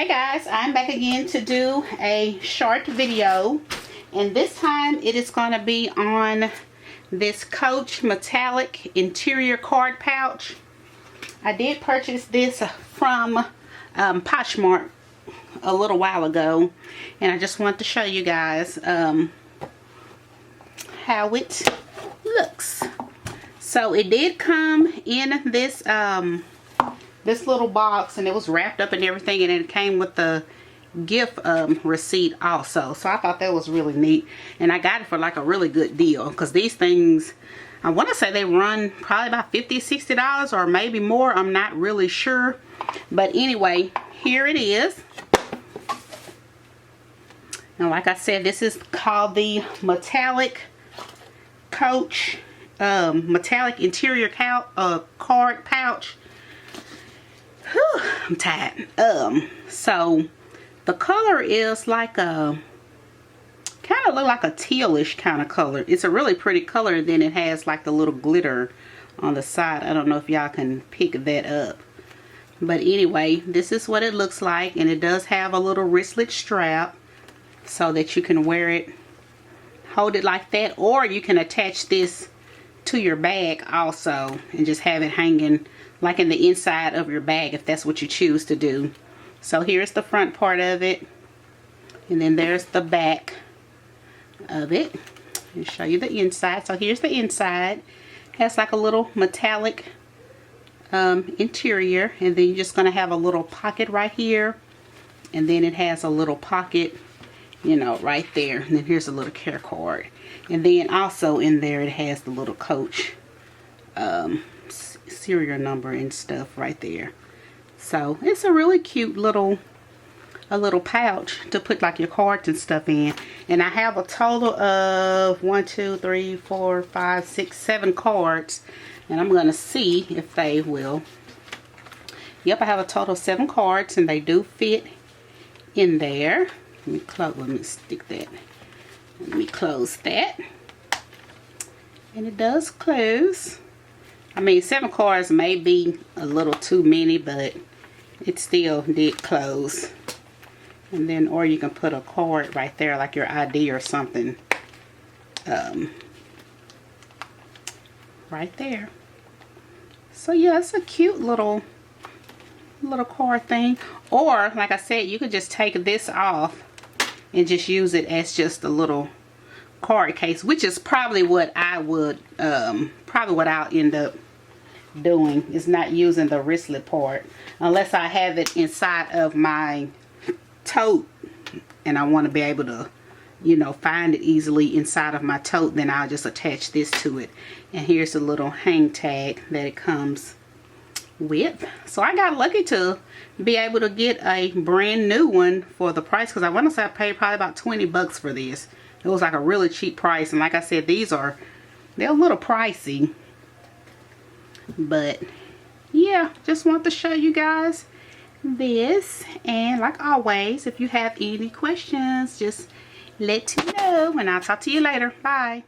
Hey guys, I'm back again to do a short video, and this time it is going to be on this Coach metallic interior card pouch. I did purchase this from POSHMARK a little while ago, and I just want to show you guys how it looks. So it did come in this this little box, and it was wrapped up and everything, and it came with the gift receipt also. So I thought that was really neat, and I got it for like a really good deal, because these things, I want to say they run probably about $50–$60 or maybe more. I'm not really sure, but anyway, here it is. And like I said, this is called the metallic Coach metallic interior card pouch. Whew, I'm tired. So the color is like a kind of look like a tealish kind of color. It's a really pretty color, and then it has like the little glitter on the side. I don't know if y'all can pick that up, but anyway, this is what it looks like, and it does have a little wristlet strap so that you can wear it, hold it like that, or you can attach this to your bag also and just have it hanging like in the inside of your bag if that's what you choose to do. So here's the front part of it, and then there's the back of it. I'll show you the inside. So here's the inside. It has like a little metallic interior, and then you're just going to have a little pocket right here, and then it has a little pocket, you know, right there, and then here's a little care card, and then also in there it has the little Coach serial number and stuff right there. So it's a really cute little pouch to put like your cards and stuff in. And I have a total of 1, 2, 3, 4, 5, 6, 7 cards, and I'm gonna see if they will. Yep, I have a total of 7 cards, and they do fit in there. Let me stick that. Let me close that. And it does close. I mean, 7 cards may be a little too many, but it still did close. And then, or you can put a card right there, like your ID or something, right there. So yeah, it's a cute little card thing. Or, like I said, you could just take this off and just use it as just a little card case, which is probably what I would what I'll end up doing, is not using the wristlet part unless I have it inside of my tote and I want to be able to, you know, find it easily inside of my tote. Then I'll just attach this to it, and here's a little hang tag that it comes with. So I got lucky to be able to get a brand new one for the price, because I want to say I paid probably about 20 bucks for this. It was like a really cheap price, and like I said, they're a little pricey, but yeah, just want to show you guys this. And like always, if you have any questions, just let me know, and I'll talk to you later. Bye.